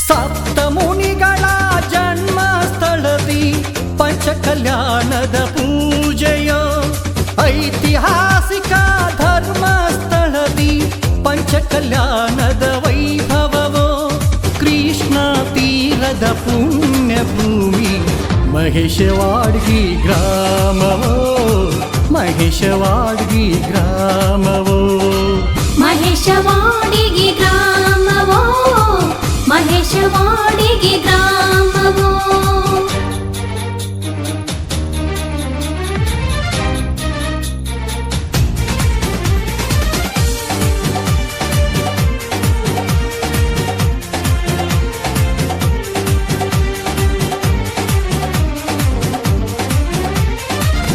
ಸಪ್ತಮುನಿಗಳ ಜನ್ಮ ಸ್ಥಳದಿ ಪಂಚಕಲ್ಯಾಣದ ಪೂಜೆಯೋ, ಐತಿಹಾಸಿಕ ಧರ್ಮ ಸ್ಥಳದಿ ಪಂಚಕಲ್ಯಾಣದ ವೈಭವವೋ, ಕೃಷ್ಣ ತೀರದ ಪುಣ್ಯ ಭೂಮಿ ಮಹೇಶವಾಡ್ಗಿ ಗ್ರಾಮವೋ, ಮಹೇಶವಾಡ್ಗಿ ಗ್ರಾಮವೋ, ಮಹೇಶವಾಡಿಗೆ ಗ್ರಾಮವೋ, ಮಹೇಶವಾಡಿಗೆ ಗ್ರಾಮವೋ.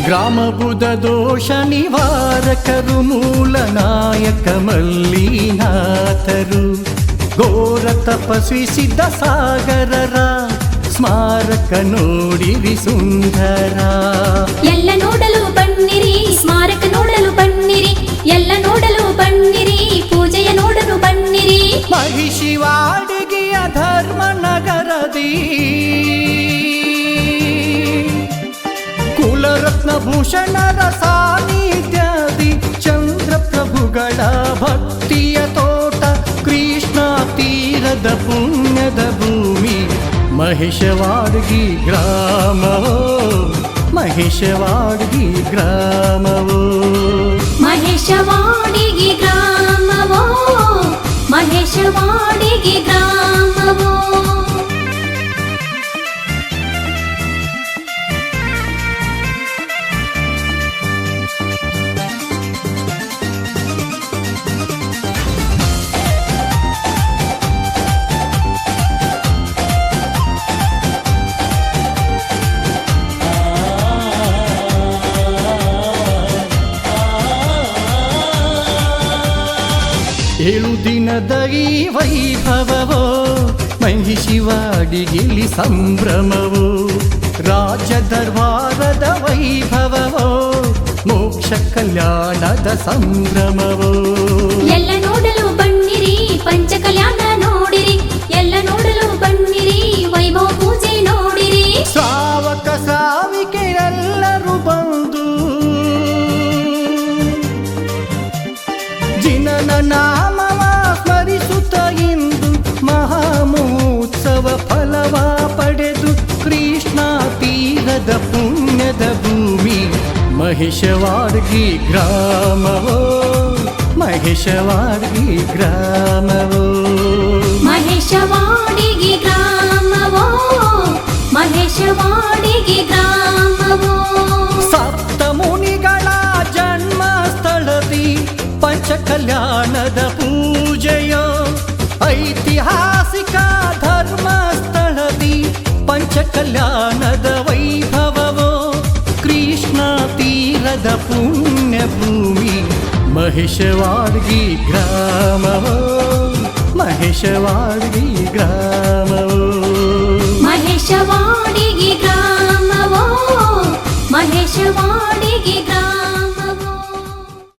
ಗ್ರಾಮ ಬುಧ ದೋಷ ನಿವಾರಕರು, ಮೂಲ ನಾಯಕ ಮಲ್ಲಿನಾಥರು, ಘೋರ ತಪಸ್ವಿ ಸಿದ್ಧ ಸಾಗರರ ಸ್ಮಾರಕ ನೋಡಿರಿ ಸುಂದರ. ಎಲ್ಲ ನೋಡಲು ಬನ್ನಿರಿ, ಸ್ಮಾರಕ ನೋಡಲು ಬನ್ನಿರಿ, ಎಲ್ಲ ನೋಡಲು ಬನ್ನಿರಿ, ಪೂಜೆಯ ನೋಡಲು ಬನ್ನಿರಿ. ಮಹಿಷಿವಾಡಿಗೆಯ ಧರ್ಮ ನಗರದಿ ಕುಲರತ್ನ ಭೂಷಣರ ಸಾನ್ನಿಧ್ಯದಿ ಚಂದ್ರ ಪ್ರಭುಗಳ ಭಕ್ತಿಯ ತೋಟ, ಕೃಷ್ಣ ತೀರದ ಪುಣ್ಯದ ಭೂಮಿ ಮಹೇಶವಾಡ್ಗಿ ಗ್ರಾಮವೋ, ಮಹೇಶವಾಡ್ಗಿ ಗ್ರಾಮವೋ, ಮಹೇಶವಾಡಿಗೆ ಗ್ರಾಮವೋ, ಮಹೇಶವಾಡಿಗೆ ಗ್ರಾಮವೋ. ಏಳು ದಿನದ ಈ ವೈಭವವೋ, ಮಹಿಷಿವಾಡಿಗೆಲಿ ಸಂಭ್ರಮವೋ, ರಾಜ ದರ್ಬಾರದ ವೈಭವವೋ, ಮೋಕ್ಷ ಕಲ್ಯಾಣದ ಸಂಭ್ರಮವೋ. ಎಲ್ಲ ನೋಡಲು ಬನ್ನಿರಿ, ಪಂಚಕಲ್ಯಾಣ ನೋಡಿರಿ, ಎಲ್ಲ ನೋಡಲು ಬನ್ನಿರಿ, ವೈಭವ ಪೂಜೆ ನೋಡಿರಿ. ಶ್ರಾವಕ ಶ್ರಾವಿಕೆಯೆಲ್ಲರೂ ಬಂದು ಜಿನನ ನಾಮವ ಸ್ಮರಿಸುತ್ತ ಇಂದು ಮಹಾಮಹೋತ್ಸವ ಫಲವ ಪಡೆದು, ಕೃಷ್ಣ ತೀರದ ಪುಣ್ಯದ ಭೂಮಿ ಮಹೇಶವಾಡ್ಗಿ ಗ್ರಾಮವೋ, ಮಹೇಶವಾಡ್ಗಿ ಗ್ರಾಮವೋ, ಮಹೇಶವಾಡಿಗೆ ಗ್ರಾಮವೋ, ಮಹೇಶವಾಡಿಗೆ ಗ್ರಾಮವೋ. ಸಪ್ತಮುನಿಗಳ ಜನ್ಮ ಸ್ಥಳದಿ ಪಂಚಕಲ್ಯಾಣದ ಪೂಜೆಯೋ, ಐತಿಹಾಸಿಕ ಧರ್ಮ ಸ್ಥಳದಿ ಪಂಚಕಲ್ಯಾಣದ ವೈಭವವೋ, ಕೃಷ್ಣ ತೀರದ ಪುಣ್ಯ ಭೂಮಿ ಮಹೇಶವಾಡ್ಗಿ ಗ್ರಾಮವೋ, ಮಹೇಶವಾಡ್ಗಿ ಗ್ರಾಮವೋ.